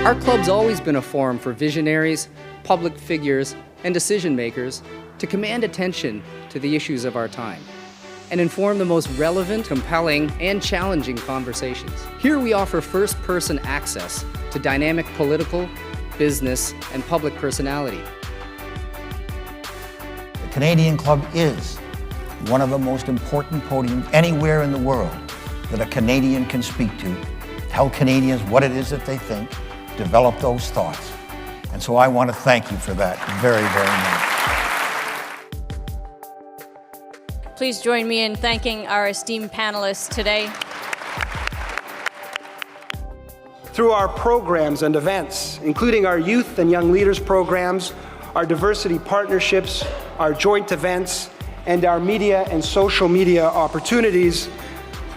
Our club's always been a forum for visionaries, public figures, and decision makers to command attention to the issues of our time and inform the most relevant, compelling, and challenging conversations. Here we offer first-person access to dynamic political, business, and public personality. The Canadian Club is one of the most important podiums anywhere in the world that a Canadian can speak to, tell Canadians what it is that they think, develop those thoughts. And so I want to thank you for that very, very much. Please join me in thanking our esteemed panelists today. Through our programs and events, including our youth and young leaders programs, our diversity partnerships, our joint events, and our media and social media opportunities,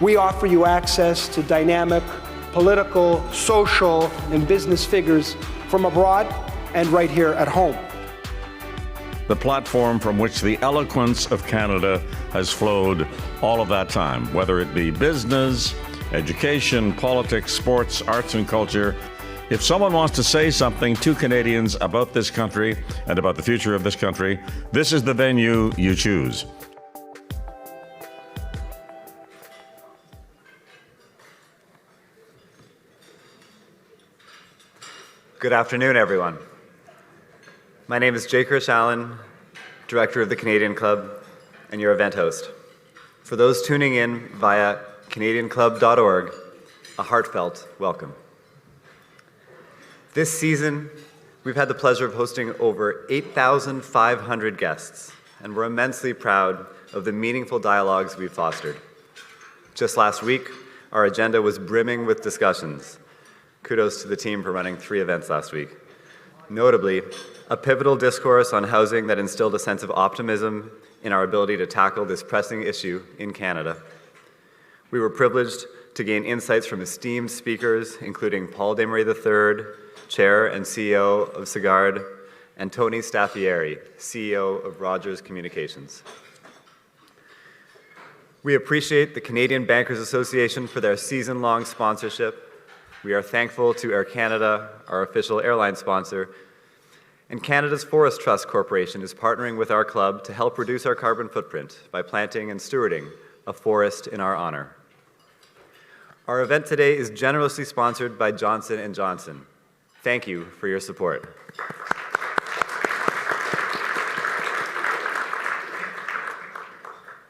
we offer you access to dynamic political, social, and business figures from abroad and right here at home. The platform from which the eloquence of Canada has flowed all of that time, whether it be business, education, politics, sports, arts, and culture. If someone wants to say something to Canadians about this country and about the future of this country, this is the venue you choose. Good afternoon, everyone. My name is Jay Kirsch Allen, Director of the Canadian Club, and your event host. For those tuning in via canadianclub.org, a heartfelt welcome. This season, we've had the pleasure of hosting over 8,500 guests, and we're immensely proud of the meaningful dialogues we've fostered. Just last week, our agenda was brimming with discussions. Kudos to the team for running 3 events last week. Notably, a pivotal discourse on housing that instilled a sense of optimism in our ability to tackle this pressing issue in Canada. We were privileged to gain insights from esteemed speakers, including Paul Desmarais III, Chair and CEO of Sagard, and Tony Staffieri, CEO of Rogers Communications. We appreciate the Canadian Bankers Association for their season-long sponsorship. We are thankful to Air Canada, our official airline sponsor, and Canada's Forest Trust Corporation is partnering with our club to help reduce our carbon footprint by planting and stewarding a forest in our honor. Our event today is generously sponsored by Johnson & Johnson. Thank you for your support.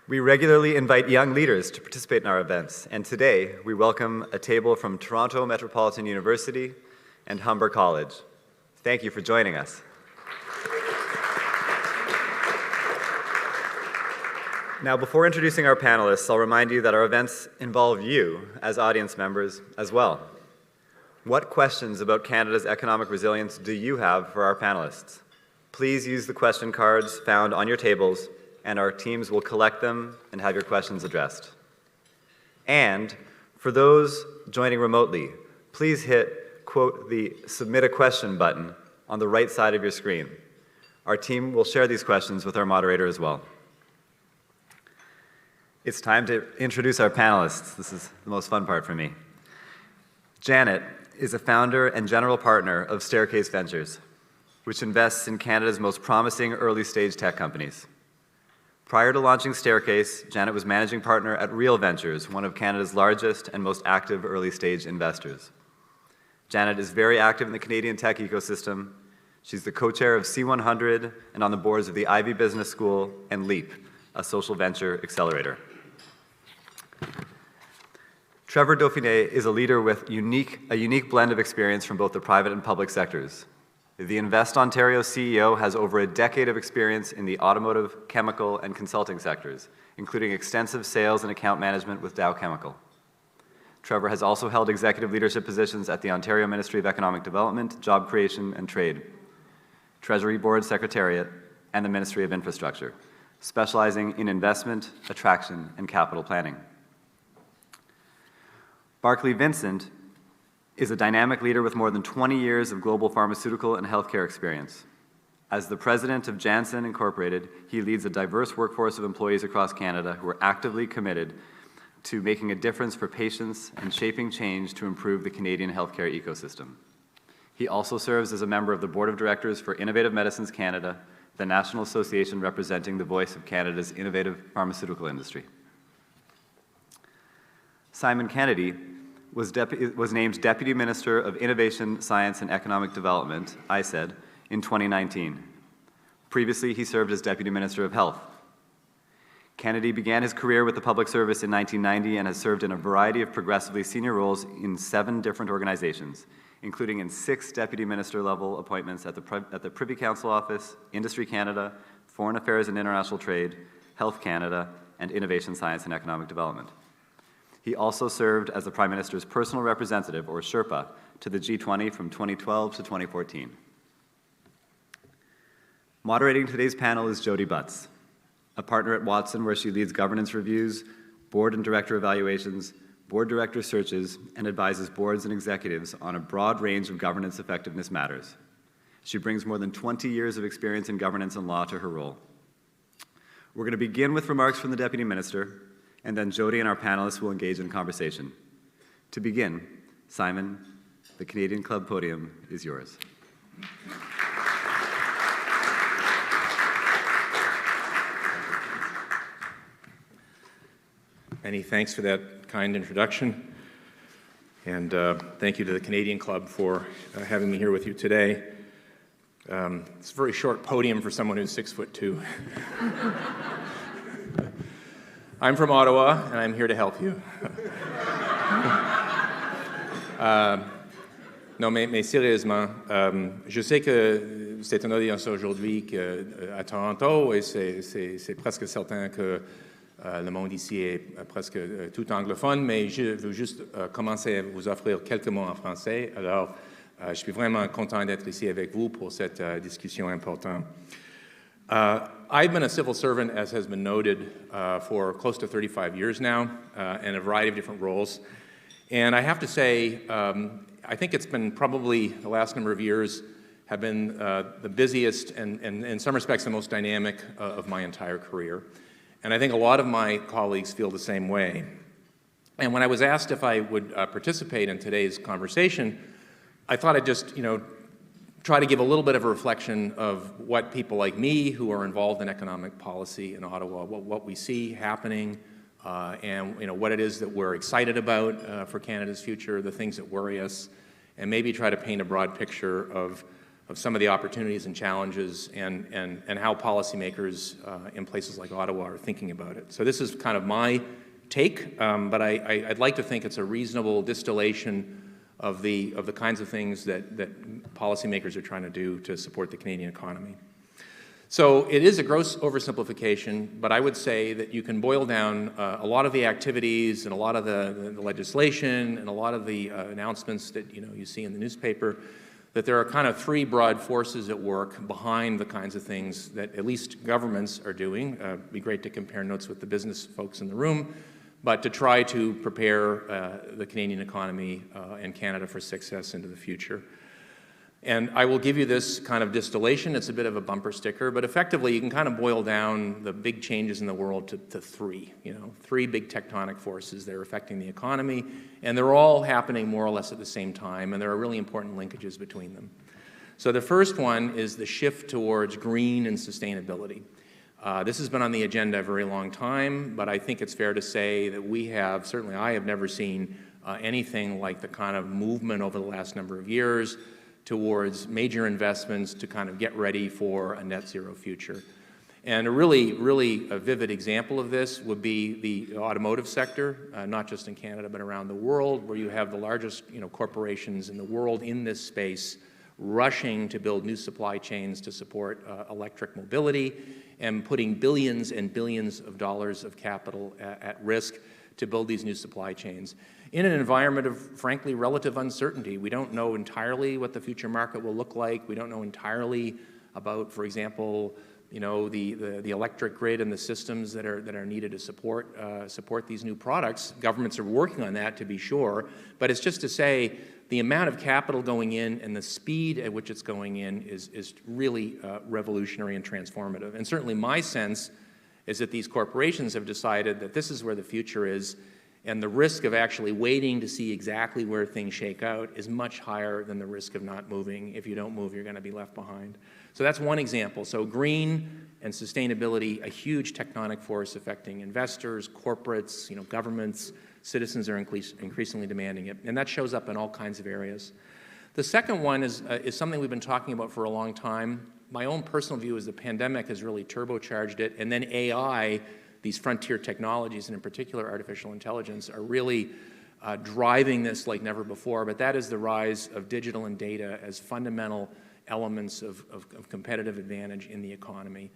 We regularly invite young leaders to participate in our events, and today we welcome a table from Toronto Metropolitan University and Humber College. Thank you for joining us. Now, before introducing our panelists, I'll remind you that our events involve you as audience members as well. What questions about Canada's economic resilience do you have for our panelists? Please use the question cards found on your tables, and our teams will collect them and have your questions addressed. And for those joining remotely, please hit, quote, the Submit a Question button on the right side of your screen. Our team will share these questions with our moderator as well. It's time to introduce our panelists. This is the most fun part for me. Janet is a founder and general partner of Staircase Ventures, which invests in Canada's most promising early-stage tech companies. Prior to launching Staircase, Janet was managing partner at Real Ventures, one of Canada's largest and most active early-stage investors. Janet is very active in the Canadian tech ecosystem. She's the co-chair of C100 and on the boards of the Ivey Business School and LEAP, a social venture accelerator. Trevor Dauphiné is a leader with a unique blend of experience from both the private and public sectors. The Invest Ontario CEO has over a decade of experience in the automotive, chemical, and consulting sectors, including extensive sales and account management with Dow Chemical. Trevor has also held executive leadership positions at the Ontario Ministry of Economic Development, Job Creation and Trade, Treasury Board Secretariat, and the Ministry of Infrastructure, specializing in investment, attraction, and capital planning. Barclay Vincent is a dynamic leader with more than 20 years of global pharmaceutical and healthcare experience. As the president of Janssen Incorporated, he leads a diverse workforce of employees across Canada who are actively committed to making a difference for patients and shaping change to improve the Canadian healthcare ecosystem. He also serves as a member of the Board of Directors for Innovative Medicines Canada, the national association representing the voice of Canada's innovative pharmaceutical industry. Simon Kennedy was named Deputy Minister of Innovation, Science and Economic Development, ISED, in 2019. Previously, he served as Deputy Minister of Health. Kennedy began his career with the public service in 1990 and has served in a variety of progressively senior roles in 7 different organizations, including in 6 deputy minister-level appointments at the Privy Council Office, Industry Canada, Foreign Affairs and International Trade, Health Canada, and Innovation, Science and Economic Development. He also served as the Prime Minister's personal representative, or Sherpa, to the G20 from 2012 to 2014. Moderating today's panel is Jody Butts, a partner at Watson where she leads governance reviews, board and director evaluations, board director searches, and advises boards and executives on a broad range of governance effectiveness matters. She brings more than 20 years of experience in governance and law to her role. We're going to begin with remarks from the Deputy Minister, and then Jody and our panelists will engage in conversation. To begin, Simon, the Canadian Club podium is yours. Many thanks for that kind introduction, and thank you to the Canadian Club for having me here with you today. It's a very short podium for someone who's 6'2". I'm from Ottawa, and I'm here to help you. Non, mais sérieusement, je sais que c'est une audience aujourd'hui à Toronto, et c'est presque certain que le monde ici est presque tout anglophone, mais je veux juste commencer à vous offrir quelques mots en français. Alors, je suis vraiment content d'être ici avec vous pour cette discussion importante. I've been a civil servant, as has been noted, for close to 35 years now, in a variety of different roles. And I have to say, I think it's been probably the last number of years have been the busiest and in some respects the most dynamic of my entire career. And I think a lot of my colleagues feel the same way. And when I was asked if I would participate in today's conversation, I thought I'd just, try to give a little bit of a reflection of what people like me who are involved in economic policy in Ottawa, what we see happening, and what it is that we're excited about for Canada's future, the things that worry us, and maybe try to paint a broad picture of some of the opportunities and challenges and how policymakers in places like Ottawa are thinking about it. So this is kind of my take, but I'd like to think it's a reasonable distillation of the kinds of things that policymakers are trying to do to support the Canadian economy. So it is a gross oversimplification, but I would say that you can boil down a lot of the activities and a lot of the legislation and a lot of the announcements that you see in the newspaper, that there are kind of 3 broad forces at work behind the kinds of things that at least governments are doing. It'd be great to compare notes with the business folks in the room, but to try to prepare the Canadian economy and Canada for success into the future. And I will give you this kind of distillation. It's a bit of a bumper sticker, but effectively you can kind of boil down the big changes in the world to 3, 3 big tectonic forces that are affecting the economy, and they're all happening more or less at the same time, and there are really important linkages between them. So the first one is the shift towards green and sustainability. This has been on the agenda a very long time, but I think it's fair to say that certainly I have never seen anything like the kind of movement over the last number of years towards major investments to kind of get ready for a net zero future. And a really vivid example of this would be the automotive sector, not just in Canada but around the world, where you have the largest corporations in the world in this space rushing to build new supply chains to support electric mobility and putting billions and billions of dollars of capital at risk to build these new supply chains. In an environment of, frankly, relative uncertainty. We don't know entirely what the future market will look like. We don't know entirely about, for example, the electric grid and the systems that are needed to support these new products. Governments are working on that, to be sure, but it's just to say the amount of capital going in and the speed at which it's going in is really revolutionary and transformative. And certainly my sense is that these corporations have decided that this is where the future is, And the risk of actually waiting to see exactly where things shake out is much higher than the risk of not moving. If you don't move, you're going to be left behind. So that's one example. So green and sustainability, a huge tectonic force affecting investors, corporates, governments, citizens are increasingly demanding it. And that shows up in all kinds of areas. The second one is something we've been talking about for a long time. My own personal view is the pandemic has really turbocharged it, and then AI, these frontier technologies, and in particular artificial intelligence, are really driving this like never before. But that is the rise of digital and data as fundamental elements of competitive advantage in the economy,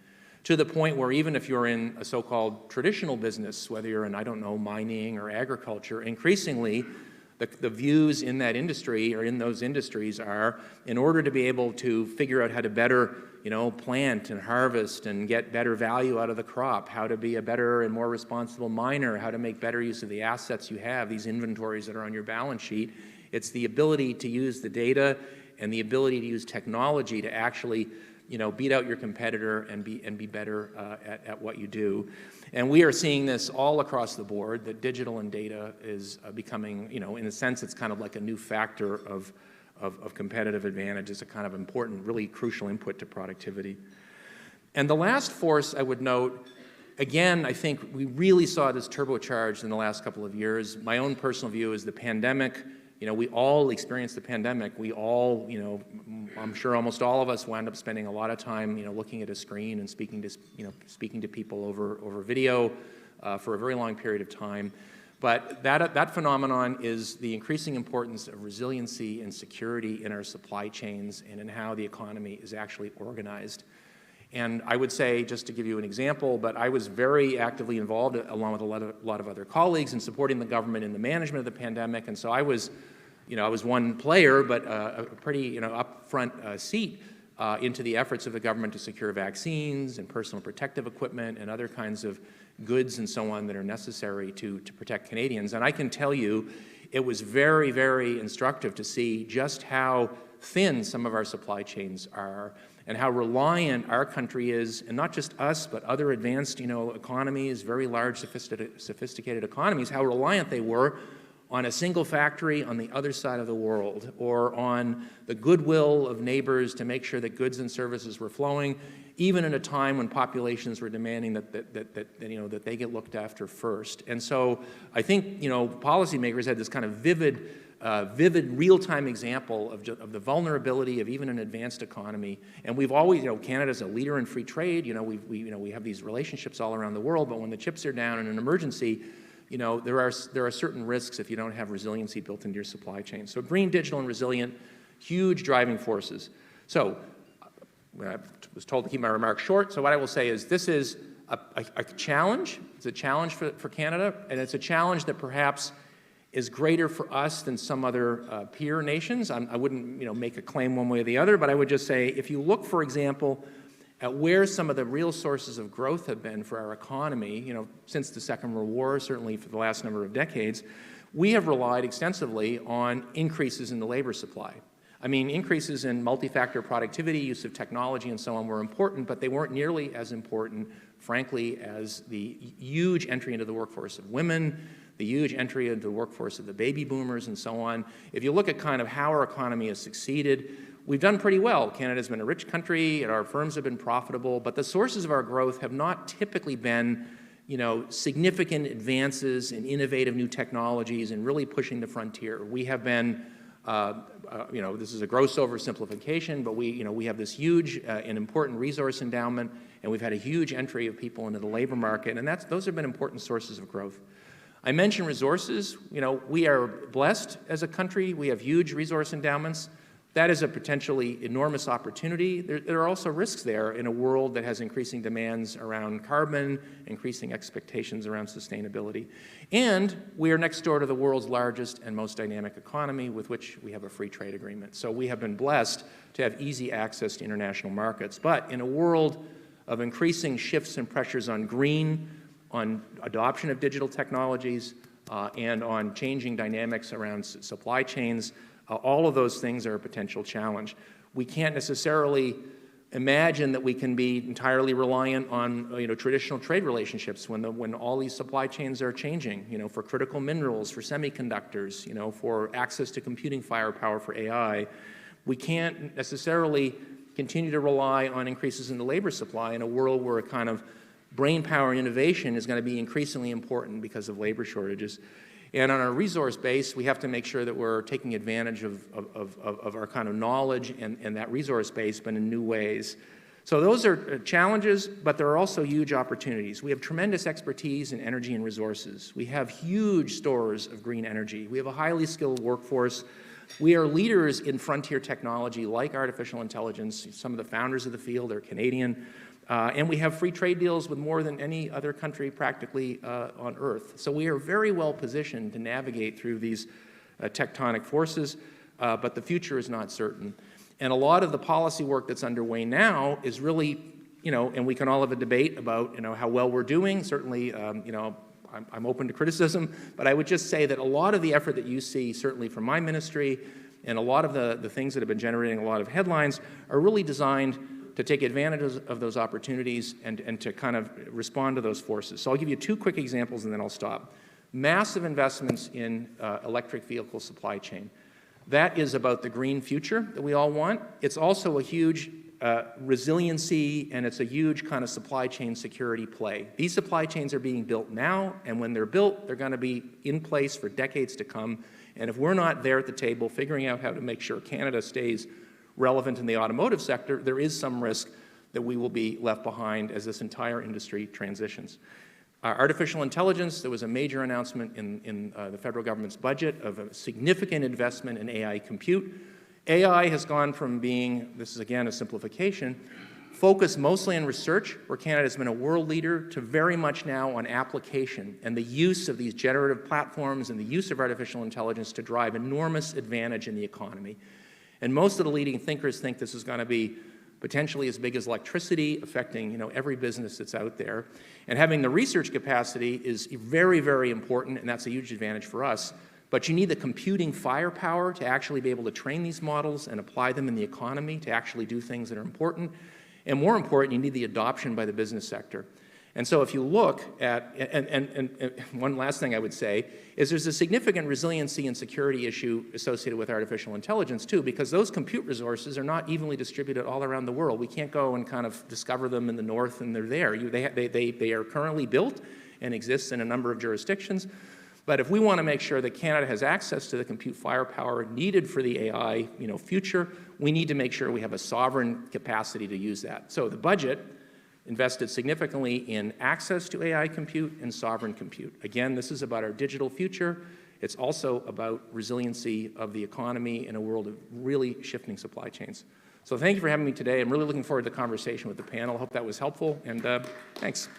to the point where even if you're in a so-called traditional business, whether you're in, I don't know, mining or agriculture, increasingly the views in that industry or in those industries are, in order to be able to figure out how to better plant and harvest and get better value out of the crop, how to be a better and more responsible miner, how to make better use of the assets you have, these inventories that are on your balance sheet. It's the ability to use the data and the ability to use technology to actually beat out your competitor and be better at what you do. And we are seeing this all across the board, that digital and data is becoming, in a sense, it's kind of like a new factor of competitive advantage. It's a kind of important, really crucial input to productivity. And the last force I would note, again, I think we really saw this turbocharged in the last couple of years. My own personal view is the pandemic. We all experienced the pandemic. We all, I'm sure almost all of us wound up spending a lot of time, looking at a screen and speaking to people over video for a very long period of time. But that phenomenon is the increasing importance of resiliency and security in our supply chains and in how the economy is actually organized. And I would say, just to give you an example, but I was very actively involved, along with a lot of other colleagues, in supporting the government in the management of the pandemic. And so I was one player, but a pretty upfront seat into the efforts of the government to secure vaccines and personal protective equipment and other kinds of goods and so on that are necessary to protect Canadians. And I can tell you, it was very, very instructive to see just how thin some of our supply chains are, and how reliant our country is, and not just us, but other advanced, economies, very large, sophisticated economies, how reliant they were on a single factory on the other side of the world, or on the goodwill of neighbors to make sure that goods and services were flowing, even in a time when populations were demanding that they get looked after first. And so I think, policymakers had this kind of vivid real-time example of the vulnerability of even an advanced economy. And we've always, Canada's a leader in free trade. We have these relationships all around the world. But when the chips are down in an emergency, there are certain risks if you don't have resiliency built into your supply chain. So green, digital, and resilient, huge driving forces. So I was told to keep my remarks short. So what I will say is this is a challenge. It's a challenge for Canada, and it's a challenge that perhaps is greater for us than some other peer nations. I wouldn't make a claim one way or the other, but I would just say if you look, for example, at where some of the real sources of growth have been for our economy, since the Second World War, certainly for the last number of decades, we have relied extensively on increases in the labor supply. I mean, increases in multi-factor productivity, use of technology, and so on were important, but they weren't nearly as important, frankly, as the huge entry into the workforce of women, the huge entry into the workforce of the baby boomers, and so on. If you look at kind of how our economy has succeeded, we've done pretty well. Canada's been a rich country, and our firms have been profitable, but the sources of our growth have not typically been, significant advances in innovative new technologies and really pushing the frontier. We have been, this is a gross oversimplification, but we have this huge and important resource endowment, and we've had a huge entry of people into the labor market, and those have been important sources of growth. I mentioned resources. We are blessed as a country. We have huge resource endowments. That is a potentially enormous opportunity. There are also risks there in a world that has increasing demands around carbon, increasing expectations around sustainability. And we are next door to the world's largest and most dynamic economy, with which we have a free trade agreement. So we have been blessed to have easy access to international markets. But in a world of increasing shifts and pressures on green, on adoption of digital technologies, and on changing dynamics around supply chains, all of those things are a potential challenge. We can't necessarily imagine that we can be entirely reliant on traditional trade relationships when all these supply chains are changing, for critical minerals, for semiconductors, for access to computing firepower for AI. We can't necessarily continue to rely on increases in the labor supply in a world where a kind of brain power and innovation is going to be increasingly important because of labor shortages. And on our resource base, we have to make sure that we're taking advantage of our kind of knowledge and that resource base, but in new ways. So those are challenges, but there are also huge opportunities. We have tremendous expertise in energy and resources. We have huge stores of green energy. We have a highly skilled workforce. We are leaders in frontier technology like artificial intelligence. Some of the founders of the field are Canadian. And we have free trade deals with more than any other country practically on Earth. So we are very well positioned to navigate through these tectonic forces, but the future is not certain. And a lot of the policy work that's underway now is really, and we can all have a debate about, how well we're doing. Certainly, I'm open to criticism, but I would just say that a lot of the effort that you see, certainly from my ministry, and a lot of the things that have been generating a lot of headlines are really designed to take advantage of those opportunities and to kind of respond to those forces. So I'll give you two quick examples and then I'll stop. Massive investments in electric vehicle supply chain. That is about the green future that we all want. It's also a huge resiliency, and it's a huge kind of supply chain security play. These supply chains are being built now, and when they're built, they're going to be in place for decades to come. And if we're not there at the table figuring out how to make sure Canada stays relevant in the automotive sector, there is some risk that we will be left behind as this entire industry transitions. Artificial intelligence, there was a major announcement in the federal government's budget of a significant investment in AI compute. AI has gone from being, this is again a simplification, focused mostly on research, where Canada has been a world leader, to very much now on application and the use of these generative platforms and the use of artificial intelligence to drive enormous advantage in the economy. And most of the leading thinkers think this is going to be potentially as big as electricity, affecting every business that's out there. And having the research capacity is very, very important, and that's a huge advantage for us. But you need the computing firepower to actually be able to train these models and apply them in the economy to actually do things that are important. And more important, you need the adoption by the business sector. And so if you look at, and one last thing I would say, is there's a significant resiliency and security issue associated with artificial intelligence too, because those compute resources are not evenly distributed all around the world. We can't go and kind of discover them in the north and they're there. They are currently built and exist in a number of jurisdictions. But if we want to make sure that Canada has access to the compute firepower needed for the AI future, we need to make sure we have a sovereign capacity to use that. So the budget invested significantly in access to AI compute and sovereign compute. Again, this is about our digital future. It's also about resiliency of the economy in a world of really shifting supply chains. So thank you for having me today. I'm really looking forward to the conversation with the panel. I hope that was helpful, and thanks.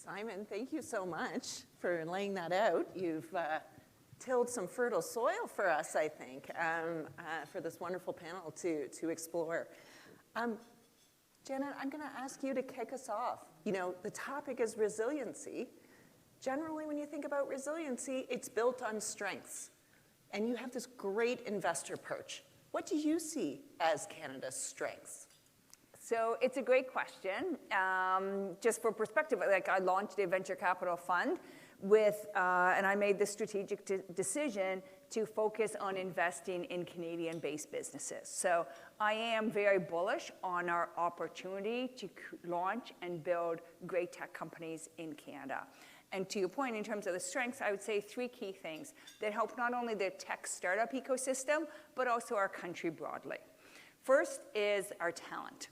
Simon, thank you so much for laying that out. You've tilled some fertile soil for us, I think, for this wonderful panel to explore. Janet, I'm going to ask you to kick us off. The topic is resiliency. Generally, when you think about resiliency, it's built on strengths. And you have this great investor perch. What do you see as Canada's strengths? So it's a great question. Just for perspective, I launched a venture capital fund and I made the strategic decision to focus on investing in Canadian-based businesses. So I am very bullish on our opportunity to launch and build great tech companies in Canada. And to your point, in terms of the strengths, I would say three key things that help not only the tech startup ecosystem, but also our country broadly. First is our talent.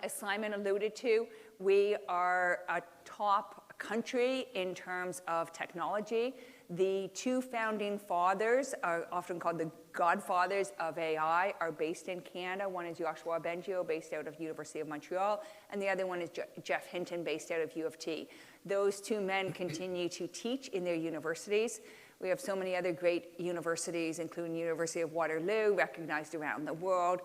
As Simon alluded to, we are a top country in terms of technology. The two founding fathers are often called the godfathers of AI, are based in Canada. One is Yoshua Bengio, based out of University of Montreal, and the other one is Jeff Hinton, based out of U of T. Those two men continue to teach in their universities. We have so many other great universities, including University of Waterloo, recognized around the world.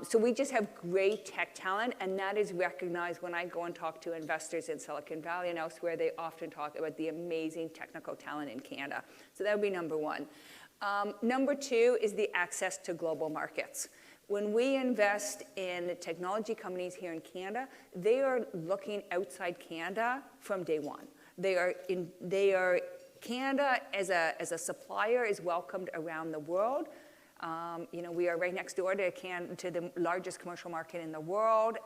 So we just have great tech talent, and that is recognized when I go and talk to investors in Silicon Valley and elsewhere. They often talk about the amazing technical talent in Canada. So that would be number one. Number two is the access to global markets. When we invest in technology companies here in Canada, they are looking outside Canada from day one. Canada as a supplier is welcomed around the world. We are right next door to the largest commercial market in the world,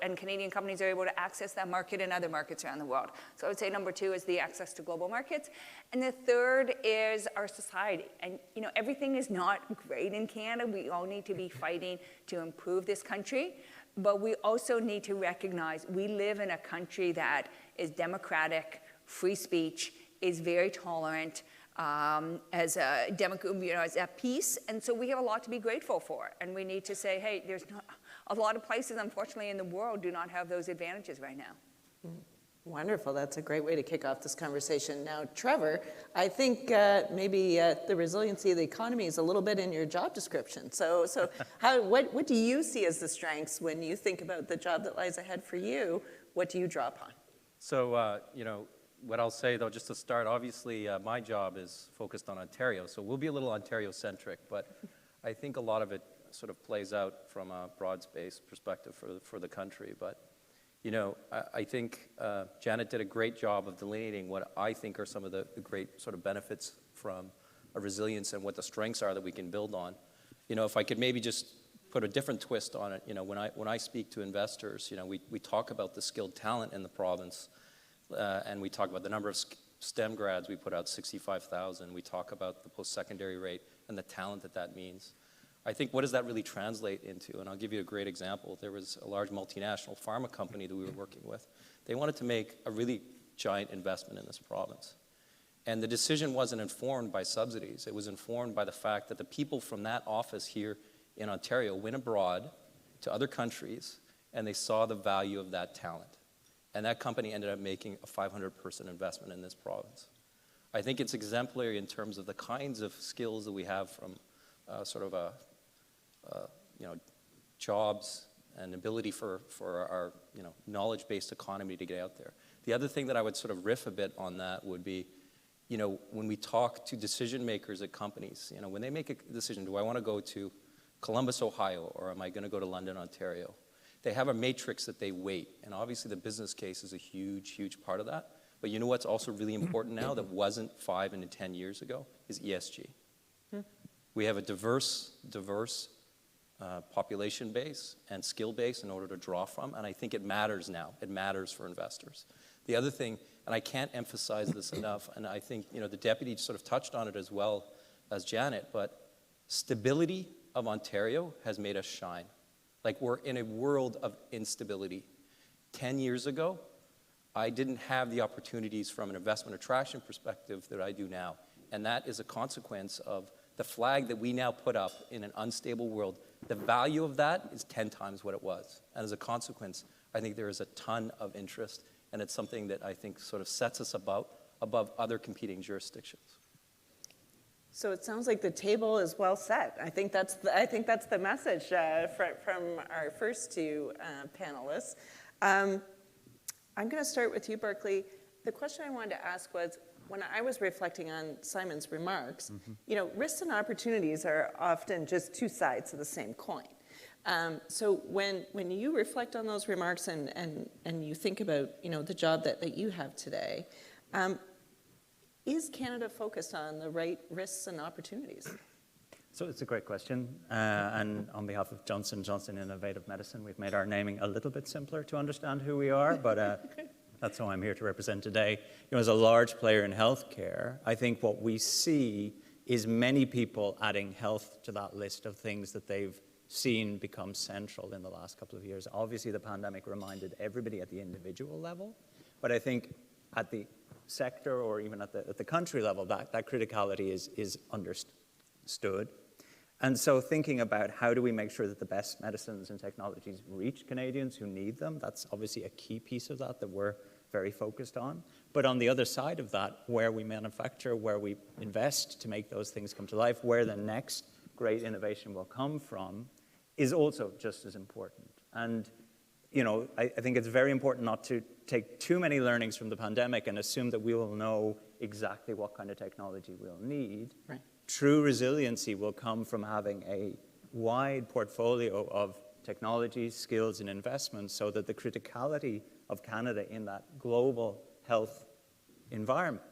and Canadian companies are able to access that market and other markets around the world. So I would say number two is the access to global markets. And the third is our society. And everything is not great in Canada. We all need to be fighting to improve this country. But we also need to recognize we live in a country that is democratic, free speech, is very tolerant, as at peace, and so we have a lot to be grateful for. And we need to say, hey, there's not a lot of places, unfortunately, in the world do not have those advantages right now. Wonderful. That's a great way to kick off this conversation. Now, Trevor, I think maybe the resiliency of the economy is a little bit in your job description. So what do you see as the strengths when you think about the job that lies ahead for you? What do you draw upon? So, what I'll say, though, just to start, obviously, my job is focused on Ontario, so we'll be a little Ontario-centric, but I think a lot of it sort of plays out from a broad-based perspective for the country. But, I think Janet did a great job of delineating what I think are some of the great sort of benefits from a resilience and what the strengths are that we can build on. If I could maybe just put a different twist on it, when I speak to investors, we talk about the skilled talent in the province. And we talk about the number of STEM grads. We put out 65,000. We talk about the post-secondary rate and the talent that means. I think, what does that really translate into? And I'll give you a great example. There was a large multinational pharma company that we were working with. They wanted to make a really giant investment in this province. And the decision wasn't informed by subsidies. It was informed by the fact that the people from that office here in Ontario went abroad to other countries, and they saw the value of that talent. And that company ended up making a 500-person investment in this province. I think it's exemplary in terms of the kinds of skills that we have from jobs and ability for our knowledge-based economy to get out there. The other thing that I would sort of riff a bit on that would be, when we talk to decision makers at companies, when they make a decision, do I want to go to Columbus, Ohio, or am I going to go to London, Ontario? They have a matrix that they weight, and obviously the business case is a huge, huge part of that. But you know what's also really important now that wasn't 5 and 10 years ago is ESG. We have a diverse population base and skill base in order to draw from, and I think it matters now. It matters for investors. The other thing, and I can't emphasize this enough, and I think the deputy sort of touched on it as well as Janet, but stability of Ontario has made us shine. Like, we're in a world of instability. 10 years ago, I didn't have the opportunities from an investment attraction perspective that I do now. And that is a consequence of the flag that we now put up in an unstable world. The value of that is 10 times what it was. And as a consequence, I think there is a ton of interest, and it's something that I think sort of sets us above other competing jurisdictions. So it sounds like the table is well set. I think that's the message from our first two panelists. I'm going to start with you, Berkeley. The question I wanted to ask was, when I was reflecting on Simon's remarks, risks and opportunities are often just two sides of the same coin. So when you reflect on those remarks and you think about the job that you have today, is Canada focused on the right risks and opportunities? So it's a great question. And on behalf of Johnson & Johnson Innovative Medicine, we've made our naming a little bit simpler to understand who we are, but that's who I'm here to represent today. As a large player in healthcare, I think what we see is many people adding health to that list of things that they've seen become central in the last couple of years. Obviously, the pandemic reminded everybody at the individual level, but I think at the sector or even at the country level, that criticality is understood. And so thinking about how do we make sure that the best medicines and technologies reach Canadians who need them, that's obviously a key piece of that we're very focused on. But on the other side of that, where we manufacture, where we invest to make those things come to life, where the next great innovation will come from, is also just as important. And I think it's very important not to take too many learnings from the pandemic and assume that we will know exactly what kind of technology we'll need. Right. True resiliency will come from having a wide portfolio of technologies, skills, and investments so that the criticality of Canada in that global health environment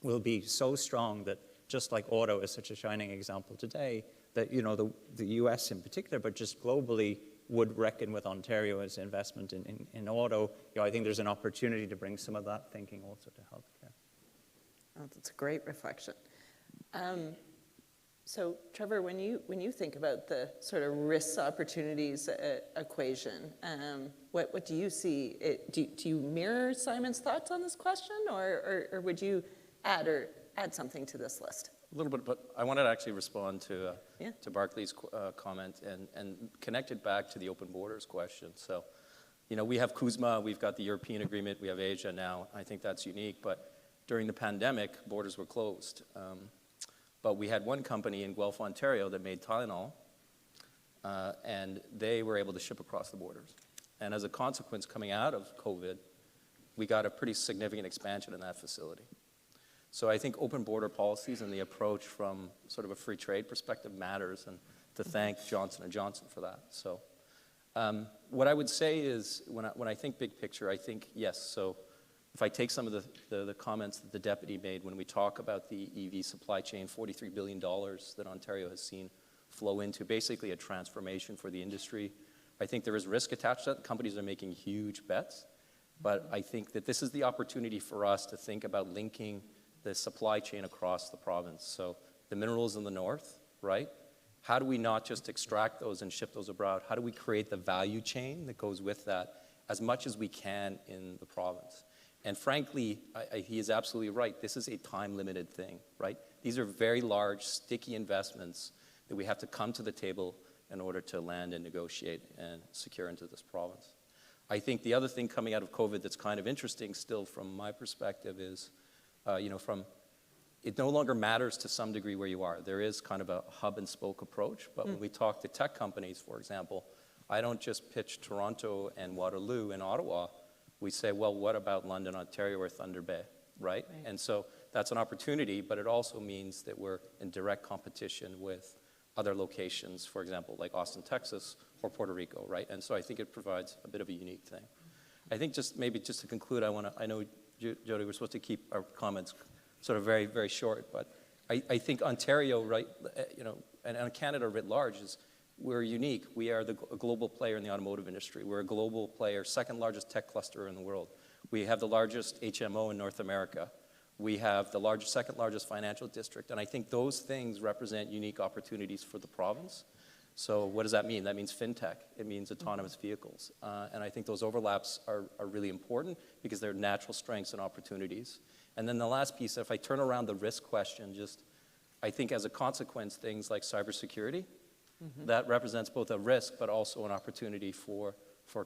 will be so strong that, just like auto is such a shining example today, that the US in particular, but just globally, would reckon with Ontario as investment in auto. I think there's an opportunity to bring some of that thinking also to healthcare. Oh, that's a great reflection. So, Trevor, when you think about the sort of risks opportunities equation, what do you see? Do you mirror Simon's thoughts on this question, or would you add something to this list? A little bit, but I wanted to actually respond to Barclay's comment and connect it back to the open borders question. So, we have CUSMA, we've got the European agreement, we have Asia now. I think that's unique, but during the pandemic, borders were closed. But we had one company in Guelph, Ontario that made Tylenol, and they were able to ship across the borders. And as a consequence, coming out of COVID, we got a pretty significant expansion in that facility. So I think open border policies and the approach from sort of a free trade perspective matters, and to thank Johnson & Johnson for that. So what I would say is, when I think big picture, I think yes. So if I take some of the comments that the deputy made when we talk about the EV supply chain, $43 billion that Ontario has seen flow into, basically a transformation for the industry. I think there is risk attached to that. Companies are making huge bets, but I think that this is the opportunity for us to think about linking the supply chain across the province. So the minerals in the north, right? How do we not just extract those and ship those abroad? How do we create the value chain that goes with that as much as we can in the province? And frankly, he is absolutely right. This is a time-limited thing, right? These are very large, sticky investments that we have to come to the table in order to land and negotiate and secure into this province. I think the other thing coming out of COVID that's kind of interesting still from my perspective is, it no longer matters to some degree where you are. There is kind of a hub and spoke approach, but when we talk to tech companies, for example, I don't just pitch Toronto and Waterloo and Ottawa. We say, well, what about London, Ontario, or Thunder Bay, right? And so that's an opportunity, but it also means that we're in direct competition with other locations, for example, like Austin, Texas, or Puerto Rico, right? And so I think it provides a bit of a unique thing. I think just to conclude, I know, Jody, we're supposed to keep our comments sort of very, very short, but I think Ontario, right, and Canada writ large we're unique. We are a global player in the automotive industry. We're a global player, second largest tech cluster in the world. We have the largest HMO in North America. We have the second largest financial district, and I think those things represent unique opportunities for the province. So what does that mean? That means fintech. It means autonomous vehicles. And I think those overlaps are really important because they're natural strengths and opportunities. And then the last piece, if I turn around the risk question, I think as a consequence, things like cybersecurity, that represents both a risk but also an opportunity for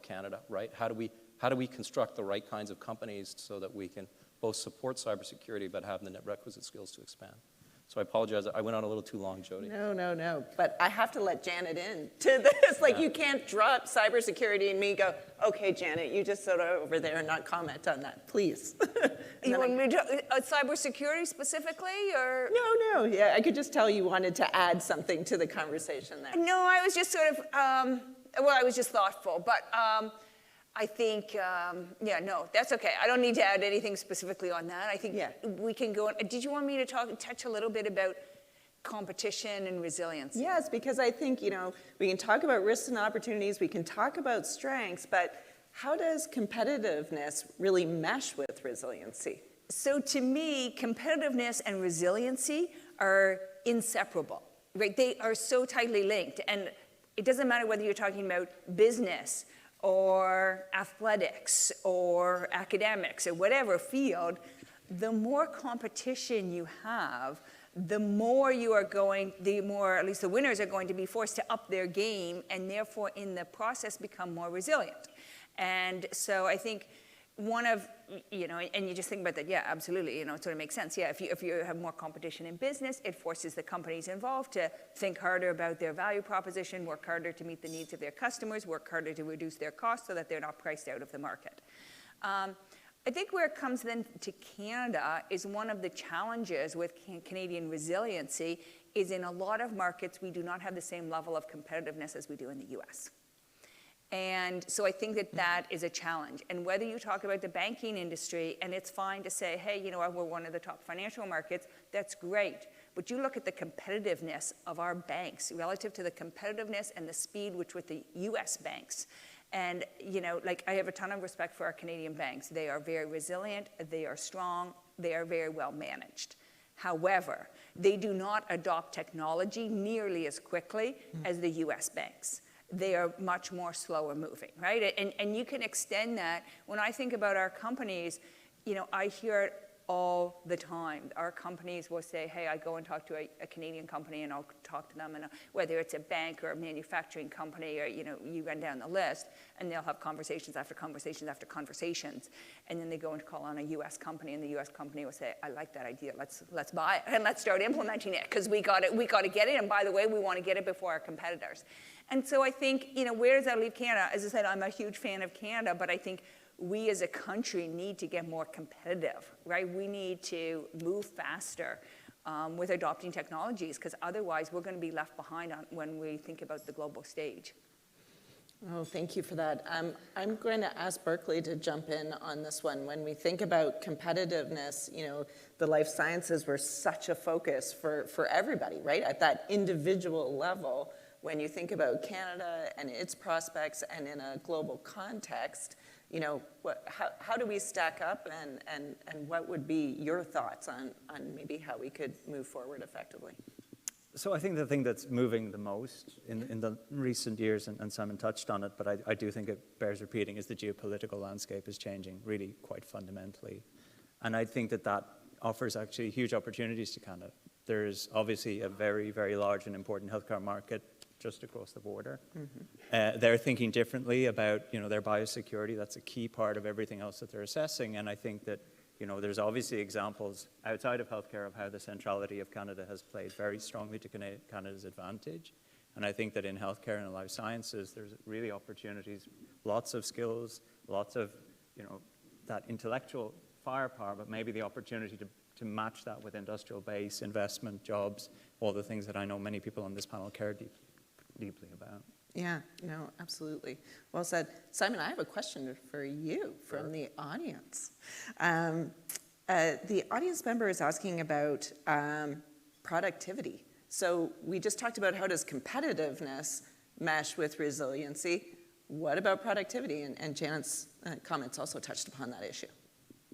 Canada, right? How do we construct the right kinds of companies so that we can both support cybersecurity but have the requisite skills to expand? So I apologize. I went on a little too long, Jody. No. But I have to let Janet in to this. You can't drop cybersecurity and me go, okay, Janet, you just sit over there and not comment on that, please. You want me to cybersecurity specifically, or? No. Yeah, I could just tell you wanted to add something to the conversation there. No, I was just sort of, I was just thoughtful, but I think, no, that's okay. I don't need to add anything specifically on that. I think we can go on. Did you want me to touch a little bit about competition and resilience? Yes, because I think, we can talk about risks and opportunities, we can talk about strengths, but how does competitiveness really mesh with resiliency? So to me, competitiveness and resiliency are inseparable, right? They are so tightly linked, and it doesn't matter whether you're talking about business or athletics or academics or whatever field, the more competition you have, the more you are going, the more, at least the winners are going to be forced to up their game and therefore in the process become more resilient. And so I think one of, and you just think about that, yeah, absolutely, it sort of makes sense. Yeah, if you have more competition in business, it forces the companies involved to think harder about their value proposition, work harder to meet the needs of their customers, work harder to reduce their costs so that they're not priced out of the market. I think where it comes then to Canada is one of the challenges with Canadian resiliency is in a lot of markets we do not have the same level of competitiveness as we do in the US. And so I think that is a challenge. And whether you talk about the banking industry, and it's fine to say, hey, we're one of the top financial markets, that's great. But you look at the competitiveness of our banks relative to the competitiveness and the speed with the US banks. And, I have a ton of respect for our Canadian banks. They are very resilient, they are strong, they are very well managed. However, they do not adopt technology nearly as quickly as the US banks. They are much more slower moving, right? And you can extend that. When I think about our companies, I hear it all the time. Our companies will say, hey, I go and talk to a Canadian company and I'll talk to them, and whether it's a bank or a manufacturing company or, you run down the list, and they'll have conversations after conversations after conversations. And then they go and call on a US company, and the US company will say, I like that idea, let's buy it and let's start implementing it because we got to get it, and by the way, we want to get it before our competitors. And so I think, where does that leave Canada? As I said, I'm a huge fan of Canada, but I think we as a country need to get more competitive, right? We need to move faster with adopting technologies, because otherwise we're going to be left behind when we think about the global stage. Oh, thank you for that. I'm going to ask Berkeley to jump in on this one. When we think about competitiveness, the life sciences were such a focus for everybody, right? At that individual level, when you think about Canada and its prospects and in a global context, how do we stack up, and what would be your thoughts on maybe how we could move forward effectively? So I think the thing that's moving the most in the recent years, and Simon touched on it, but I do think it bears repeating, is the geopolitical landscape is changing really quite fundamentally. And I think that offers actually huge opportunities to Canada. There's obviously a very, very large and important healthcare market just across the border. They're thinking differently about their biosecurity. That's a key part of everything else that they're assessing. And I think that there's obviously examples outside of healthcare of how the centrality of Canada has played very strongly to Canada's advantage. And I think that in healthcare and life sciences, there's really opportunities, lots of skills, lots of that intellectual firepower, but maybe the opportunity to match that with industrial base, investment, jobs, all the things that I know many people on this panel care deeply about. Yeah, no, absolutely. Well said. Simon, I have a question for you from the audience. The audience member is asking about productivity. So we just talked about how does competitiveness mesh with resiliency. What about productivity? And Janet's comments also touched upon that issue.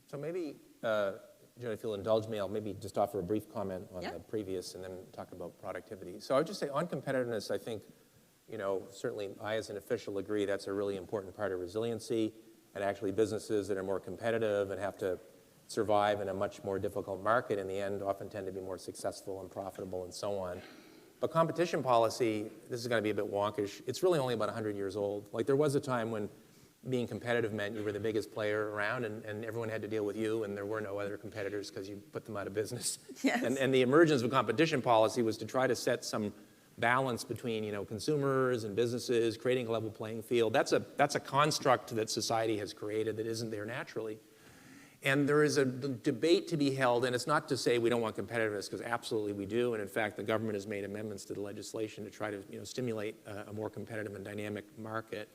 So maybe, Joan, if you'll indulge me, I'll maybe just offer a brief comment on the previous and then talk about productivity. So I would just say on competitiveness, I think, certainly I as an official agree that's a really important part of resiliency, and actually businesses that are more competitive and have to survive in a much more difficult market in the end often tend to be more successful and profitable and so on. But competition policy, this is going to be a bit wonkish, it's really only about 100 years old. Like there was a time when being competitive meant you were the biggest player around and everyone had to deal with you and there were no other competitors because you put them out of business. Yes. And the emergence of competition policy was to try to set some balance between consumers and businesses, creating a level playing field. That's a construct that society has created that isn't there naturally. And there is a debate to be held, and it's not to say we don't want competitiveness, because absolutely we do. And in fact, the government has made amendments to the legislation to try to stimulate a more competitive and dynamic market.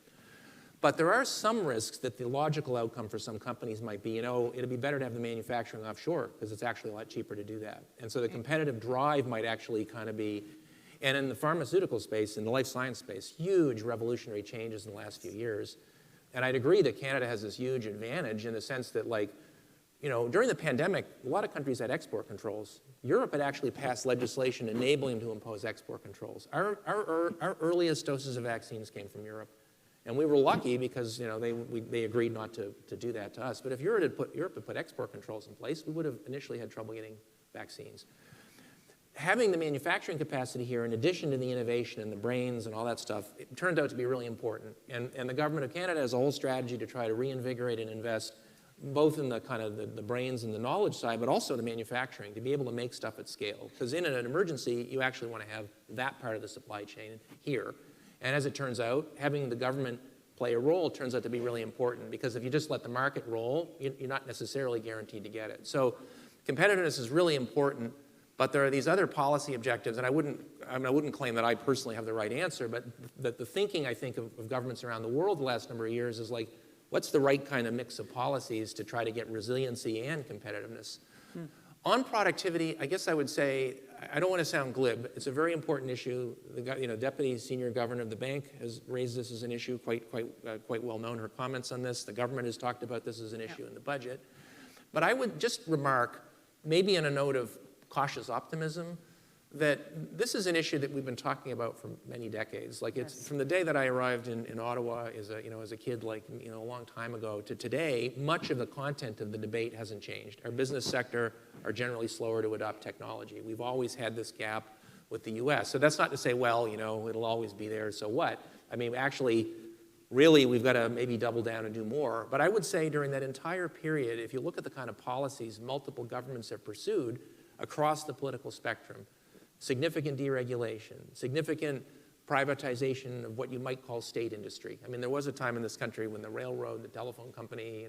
But there are some risks that the logical outcome for some companies might be, it'd be better to have the manufacturing offshore because it's actually a lot cheaper to do that. And so the competitive drive might actually kind of be, and in the pharmaceutical space, in the life science space, huge revolutionary changes in the last few years. And I'd agree that Canada has this huge advantage in the sense that, during the pandemic, a lot of countries had export controls. Europe had actually passed legislation enabling them to impose export controls. Our earliest doses of vaccines came from Europe. And we were lucky because they agreed not to do that to us. But if Europe had put export controls in place, we would have initially had trouble getting vaccines. Having the manufacturing capacity here, in addition to the innovation and the brains and all that stuff, it turned out to be really important. And the government of Canada has a whole strategy to try to reinvigorate and invest both in the kind of the brains and the knowledge side, but also the manufacturing, to be able to make stuff at scale. Because in an emergency, you actually want to have that part of the supply chain here. And as it turns out, having the government play a role turns out to be really important, because if you just let the market roll, you're not necessarily guaranteed to get it. So competitiveness is really important, but there are these other policy objectives, and I wouldn't claim that I personally have the right answer, but that the thinking, I think, of governments around the world the last number of years is like, what's the right kind of mix of policies to try to get resiliency and competitiveness? On productivity, I guess I would say, I don't want to sound glib. It's a very important issue. The Deputy Senior Governor of the bank has raised this as an issue, quite well known, her comments on this. The government has talked about this as an issue in the budget. But I would just remark, maybe in a note of cautious optimism, that this is an issue that we've been talking about for many decades. Like, it's from the day that I arrived in Ottawa as a kid, a long time ago, to today, much of the content of the debate hasn't changed. Our business sector are generally slower to adopt technology. We've always had this gap with the US. So that's not to say, well, it'll always be there, so what? I mean, actually, really, we've got to maybe double down and do more. But I would say during that entire period, if you look at the kind of policies multiple governments have pursued across the political spectrum, significant deregulation, significant privatization of what you might call state industry. I mean, there was a time in this country when the railroad, the telephone company,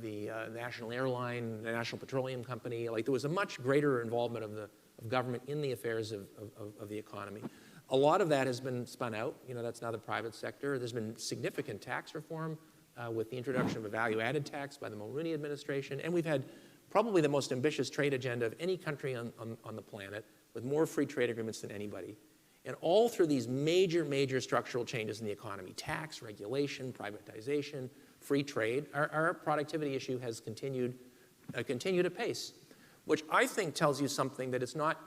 the national airline, the National Petroleum Company, there was a much greater involvement of government in the affairs of the economy. A lot of that has been spun out. That's now the private sector. There's been significant tax reform with the introduction of a value-added tax by the Mulroney administration, and we've had probably the most ambitious trade agenda of any country on the planet, with more free trade agreements than anybody. And all through these major structural changes in the economy, tax, regulation, privatization, free trade, our productivity issue has continued apace, which I think tells you something, that it's not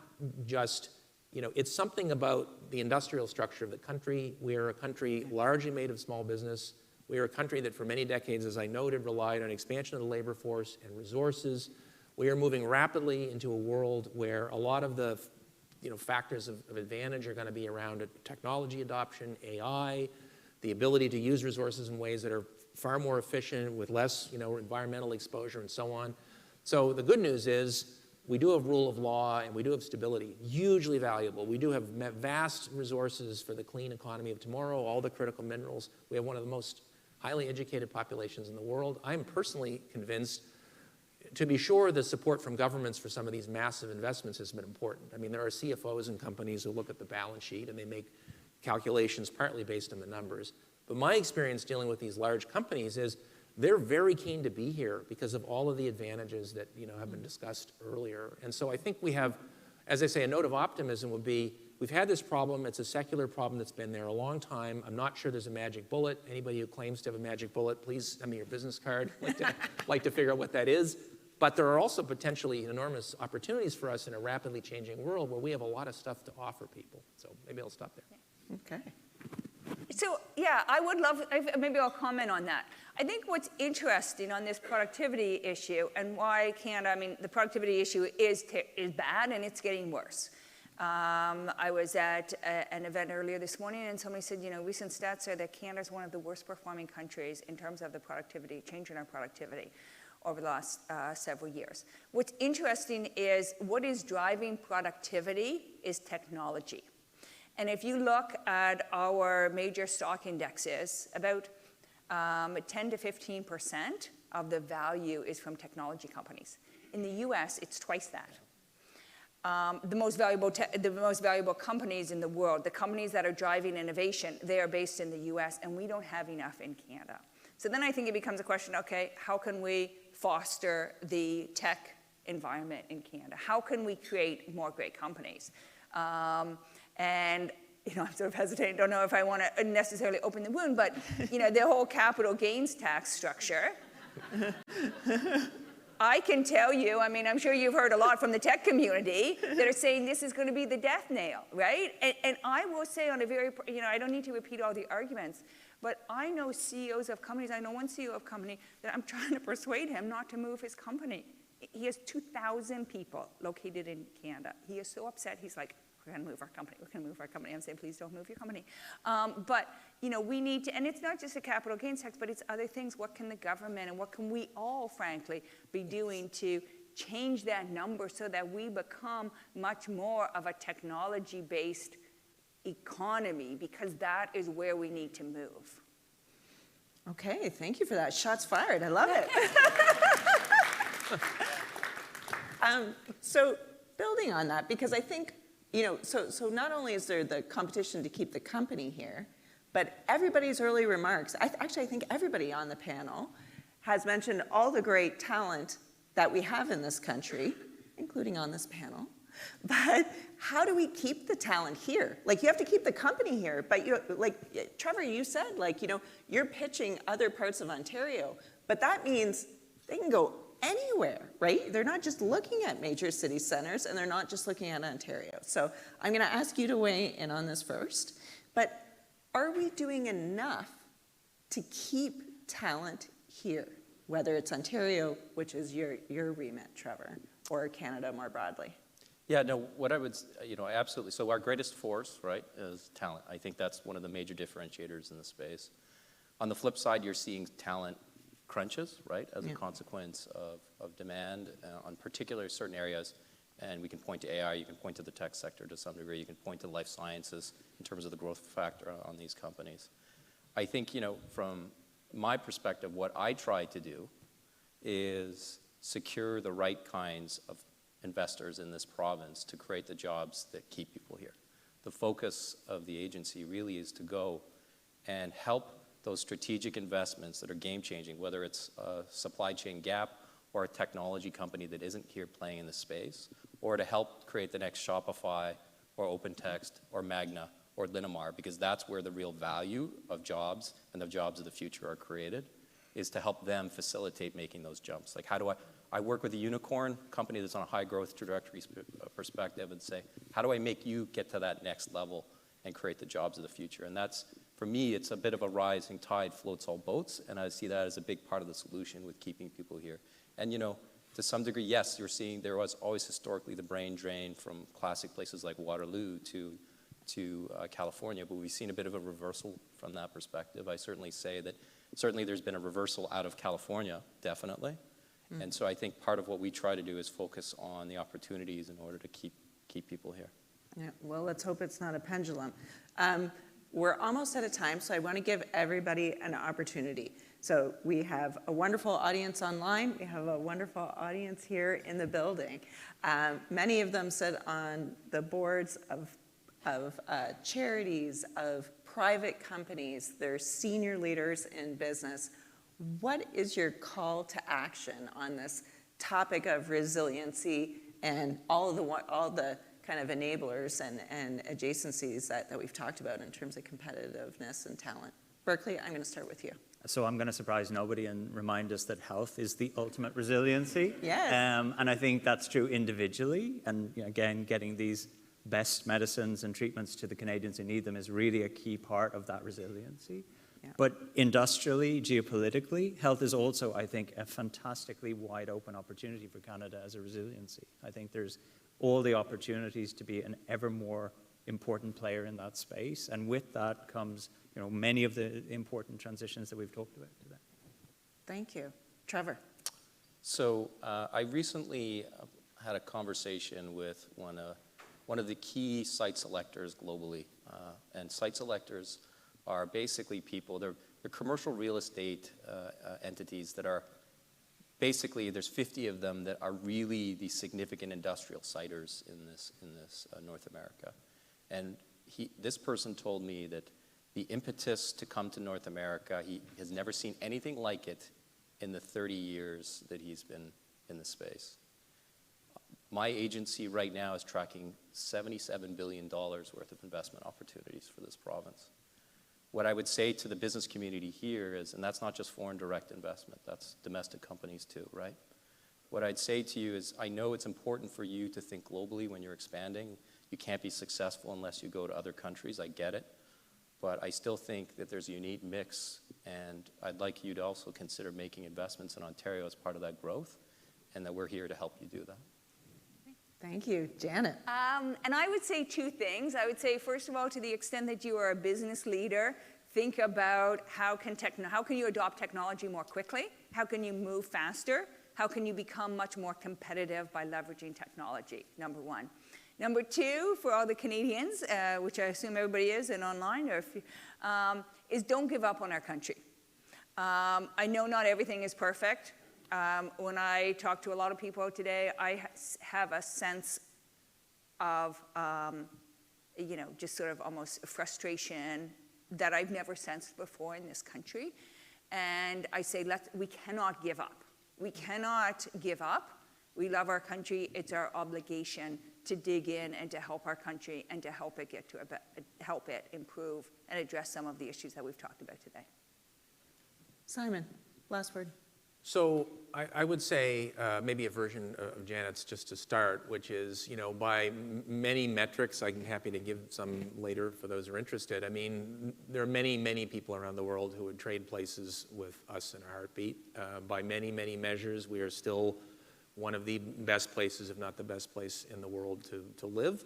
just, it's something about the industrial structure of the country. We are a country largely made of small business. We are a country that for many decades, as I noted, relied on expansion of the labor force and resources. We are moving rapidly into a world where a lot of the factors of advantage are going to be around technology adoption, AI, the ability to use resources in ways that are far more efficient with less environmental exposure and so on. So the good news is we do have rule of law and we do have stability, hugely valuable. We do have vast resources for the clean economy of tomorrow, all the critical minerals. We have one of the most highly educated populations in the world. I'm personally convinced, to be sure, the support from governments for some of these massive investments has been important. I mean, there are CFOs and companies who look at the balance sheet and they make calculations partly based on the numbers. But my experience dealing with these large companies is they're very keen to be here because of all of the advantages that have been discussed earlier. And so I think we have, as I say, a note of optimism would be, we've had this problem. It's a secular problem that's been there a long time. I'm not sure there's a magic bullet. Anybody who claims to have a magic bullet, please send me your business card. like to figure out what that is. But there are also potentially enormous opportunities for us in a rapidly changing world where we have a lot of stuff to offer people. So maybe I'll stop there. Okay. So, yeah, maybe I'll comment on that. I think what's interesting on this productivity issue and why the productivity issue is bad and it's getting worse. I was at an event earlier this morning and somebody said, recent stats say that Canada is one of the worst performing countries in terms of the productivity, change in our productivity over the last several years. What's interesting is what is driving productivity is technology. And if you look at our major stock indexes, about 10 to 15% of the value is from technology companies. In the US, it's twice that. The most valuable companies in the world, the companies that are driving innovation, they are based in the US, and we don't have enough in Canada. So then I think it becomes a question, okay, how can we foster the tech environment in Canada? How can we create more great companies? And I'm sort of hesitating, don't know if I want to necessarily open the wound, but the whole capital gains tax structure I can tell you, I mean, I'm sure you've heard a lot from the tech community that are saying this is going to be the death nail, right? And I will say on a very, I don't need to repeat all the arguments, but I know CEOs of companies, I know one CEO of a company that I'm trying to persuade him not to move his company. He has 2,000 people located in Canada. He is so upset, he's like, we're going to move our company, we're going to move our company. I'm saying, please don't move your company. But, we need to, and it's not just a capital gains tax, but it's other things. What can the government and what can we all, frankly, be doing to change that number so that we become much more of a technology-based economy, because that is where we need to move. Okay, thank you for that. Shots fired. I love it. So building on that, because I think, so not only is there the competition to keep the company here, but everybody's early remarks, I think everybody on the panel has mentioned all the great talent that we have in this country, including on this panel. But how do we keep the talent here? Like, you have to keep the company here, but Trevor, you said, you're pitching other parts of Ontario, but that means they can go anywhere, right? They're not just looking at major city centers, and they're not just looking at Ontario. So I'm going to ask you to weigh in on this first. But are we doing enough to keep talent here, whether it's Ontario, which is your remit, Trevor, or Canada more broadly? Yeah, no, what I would, absolutely. So our greatest force, right, is talent. I think that's one of the major differentiators in the space. On the flip side, you're seeing talent crunches, right, as a consequence of demand on particular certain areas. And we can point to AI, you can point to the tech sector to some degree, you can point to life sciences in terms of the growth factor on these companies. I think, from my perspective, what I try to do is secure the right kinds of investors in this province to create the jobs that keep people here. The focus of the agency really is to go and help those strategic investments that are game-changing, whether it's a supply chain gap or a technology company that isn't here playing in the space, or to help create the next Shopify or OpenText or Magna or Linamar, because that's where the real value of jobs and the jobs of the future are created, is to help them facilitate making those jumps. Like, how do I work with a unicorn company that's on a high growth trajectory perspective and say, how do I make you get to that next level and create the jobs of the future? And that's, for me, it's a bit of a rising tide floats all boats, and I see that as a big part of the solution with keeping people here. And to some degree, yes, you're seeing there was always historically the brain drain from classic places like Waterloo to California, but we've seen a bit of a reversal from that perspective. I certainly say that certainly there's been a reversal out of California, definitely. And so I think part of what we try to do is focus on the opportunities in order to keep people here. Yeah, well, let's hope it's not a pendulum. We're almost out of time, so I want to give everybody an opportunity. So we have a wonderful audience online. We have a wonderful audience here in the building. Many of them sit on the boards of charities, of private companies. They're senior leaders in business. What is your call to action on this topic of resiliency and all the kind of enablers and adjacencies that we've talked about in terms of competitiveness and talent? Berkeley, I'm going to start with you. So I'm going to surprise nobody and remind us that health is the ultimate resiliency. Yes. And I think that's true individually. And again, getting these best medicines and treatments to the Canadians who need them is really a key part of that resiliency. Yeah. But industrially, geopolitically, health is also, I think, a fantastically wide open opportunity for Canada as a resiliency. I think there's all the opportunities to be an ever more important player in that space. And with that comes, many of the important transitions that we've talked about today. Thank you. Trevor. So I recently had a conversation with one of the key site selectors globally. And site selectors are basically people, they're commercial real estate entities that are basically, there's 50 of them that are really the significant industrial siters in this North America. And this person told me that the impetus to come to North America, he has never seen anything like it in the 30 years that he's been in the space. My agency right now is tracking $77 billion worth of investment opportunities for this province. What I would say to the business community here is, and that's not just foreign direct investment, that's domestic companies too, right? what I'd say to you is I know it's important for you to think globally when you're expanding. You can't be successful unless you go to other countries. I get it. But I still think that there's a unique mix, and I'd like you to also consider making investments in Ontario as part of that growth, and that we're here to help you do that. Thank you. Janet. And I would say two things. I would say, first of all, to the extent that you are a business leader, think about how can you adopt technology more quickly? How can you move faster? How can you become much more competitive by leveraging technology, number one. Number two, for all the Canadians, which I assume everybody is and online, is don't give up on our country. I know not everything is perfect. When I talk to a lot of people today, I have a sense of, just sort of almost frustration that I've never sensed before in this country. And I say, we cannot give up. We cannot give up. We love our country. It's our obligation to dig in and to help our country and to help it help it improve and address some of the issues that we've talked about today. Simon, last word. So I would say maybe a version of Janet's just to start, which is, by many metrics, I'm happy to give some later for those who are interested. I mean, there are many, many people around the world who would trade places with us in a heartbeat. By many, many measures, we are still one of the best places, if not the best place in the world to live.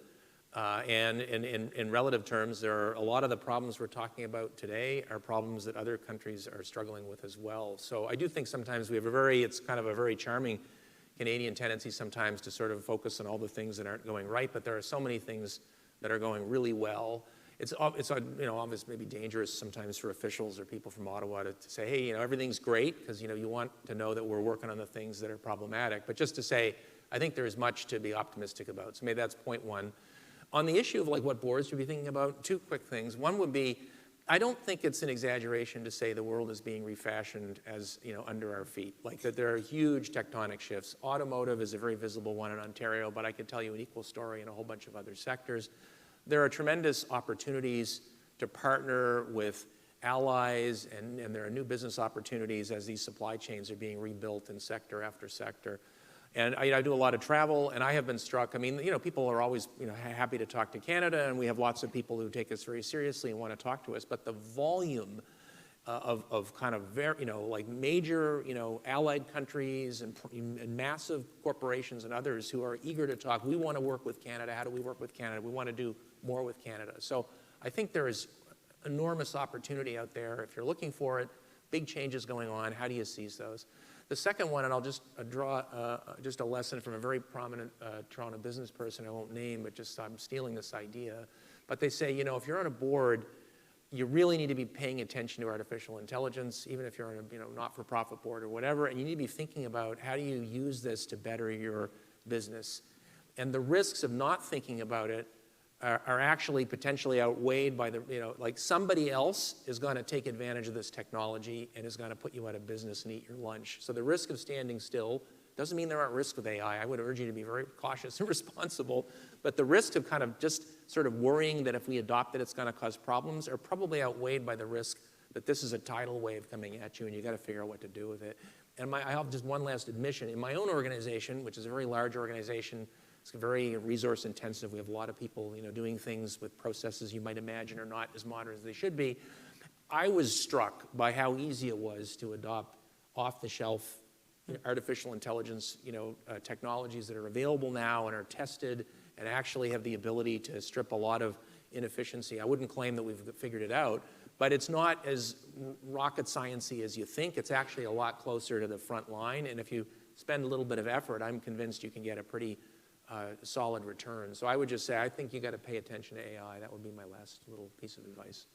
And in relative terms, there are a lot of the problems we're talking about today are problems that other countries are struggling with as well. So I do think sometimes we have it's kind of a very charming Canadian tendency sometimes to sort of focus on all the things that aren't going right, but there are so many things that are going really well. It's obviously maybe dangerous sometimes for officials or people from Ottawa to say, hey, everything's great, because you want to know that we're working on the things that are problematic. But just to say, I think there is much to be optimistic about. So maybe that's point one. On the issue of what boards should be thinking about, two quick things. One would be, I don't think it's an exaggeration to say the world is being refashioned as under our feet. That there are huge tectonic shifts. Automotive is a very visible one in Ontario, but I could tell you an equal story in a whole bunch of other sectors. There are tremendous opportunities to partner with allies, and there are new business opportunities as these supply chains are being rebuilt in sector after sector. And I do a lot of travel, and I have been struck. I mean, people are always happy to talk to Canada, and we have lots of people who take us very seriously and want to talk to us. But the volume of kind of very, major, allied countries and massive corporations and others who are eager to talk. We want to work with Canada. How do we work with Canada? We want to do more with Canada. So I think there is enormous opportunity out there. If you're looking for it, big changes going on. How do you seize those? The second one, and I'll just draw just a lesson from a very prominent Toronto business person I won't name, but just I'm stealing this idea. But they say, if you're on a board, you really need to be paying attention to artificial intelligence, even if you're on a not-for-profit board or whatever, and you need to be thinking about how do you use this to better your business. And the risks of not thinking about it are actually potentially outweighed by somebody else is going to take advantage of this technology and is going to put you out of business and eat your lunch. So the risk of standing still doesn't mean there aren't risks with AI. I would urge you to be very cautious and responsible. But the risk of kind of just sort of worrying that if we adopt it, it's going to cause problems are probably outweighed by the risk that this is a tidal wave coming at you and you got to figure out what to do with it. And I have just one last admission. In my own organization, which is a very large organization, it's very resource intensive. We have a lot of people, doing things with processes you might imagine are not as modern as they should be. I was struck by how easy it was to adopt off-the-shelf artificial intelligence, technologies that are available now and are tested and actually have the ability to strip a lot of inefficiency. I wouldn't claim that we've figured it out, but it's not as rocket science-y as you think. It's actually a lot closer to the front line, and if you spend a little bit of effort, I'm convinced you can get a pretty solid return. So I would just say, I think you got to pay attention to AI. That would be my last little piece of advice.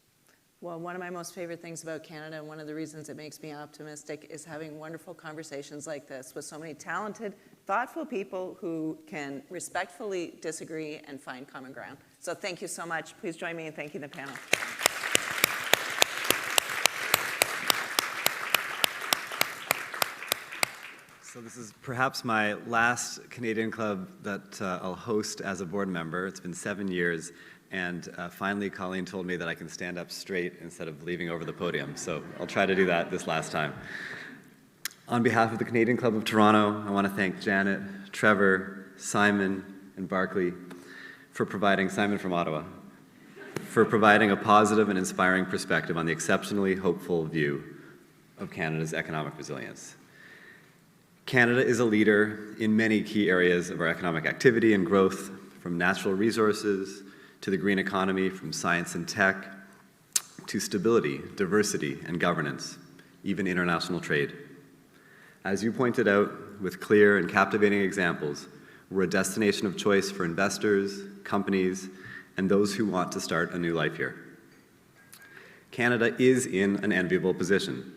Well, one of my most favorite things about Canada, and one of the reasons it makes me optimistic, is having wonderful conversations like this with so many talented, thoughtful people who can respectfully disagree and find common ground. So thank you so much. Please join me in thanking the panel. So this is perhaps my last Canadian Club that I'll host as a board member. It's been 7 years, and finally Colleen told me that I can stand up straight instead of leaving over the podium, so I'll try to do that this last time. On behalf of the Canadian Club of Toronto, I want to thank Janet, Trevor, Simon, and Barclay for providing, Simon from Ottawa, for providing a positive and inspiring perspective on the exceptionally hopeful view of Canada's economic resilience. Canada is a leader in many key areas of our economic activity and growth, from natural resources to the green economy, from science and tech to stability, diversity, and governance, even international trade. As you pointed out, with clear and captivating examples, we're a destination of choice for investors, companies, and those who want to start a new life here. Canada is in an enviable position,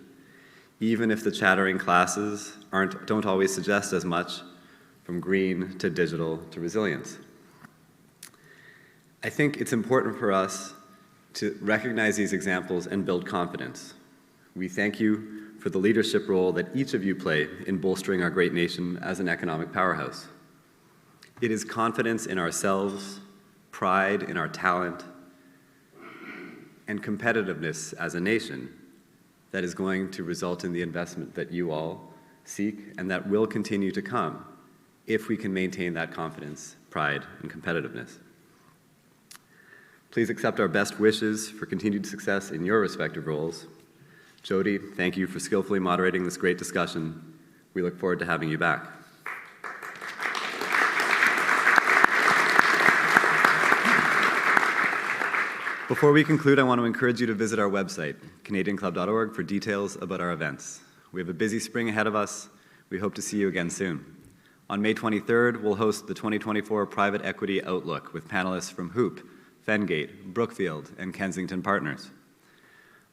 even if the chattering classes don't always suggest as much, from green to digital to resilience. I think it's important for us to recognize these examples and build confidence. We thank you for the leadership role that each of you play in bolstering our great nation as an economic powerhouse. It is confidence in ourselves, pride in our talent, and competitiveness as a nation that is going to result in the investment that you all seek and that will continue to come if we can maintain that confidence, pride, and competitiveness. Please accept our best wishes for continued success in your respective roles. Jody, thank you for skillfully moderating this great discussion. We look forward to having you back. Before we conclude, I want to encourage you to visit our website, canadianclub.org, for details about our events. We have a busy spring ahead of us. We hope to see you again soon. On May 23rd, we'll host the 2024 Private Equity Outlook with panelists from Hoop, Fengate, Brookfield, and Kensington Partners.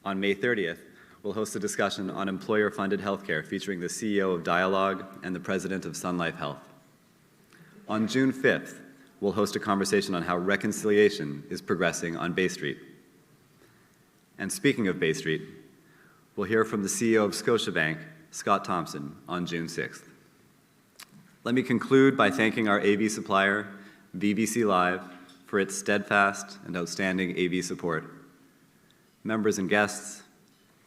On May 30th, we'll host a discussion on employer-funded healthcare featuring the CEO of Dialogue and the president of Sun Life Health. On June 5th, we'll host a conversation on how reconciliation is progressing on Bay Street. And speaking of Bay Street, we'll hear from the CEO of Scotiabank, Scott Thompson, on June 6th. Let me conclude by thanking our AV supplier, BBC Live, for its steadfast and outstanding AV support. Members and guests,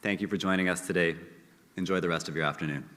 thank you for joining us today. Enjoy the rest of your afternoon.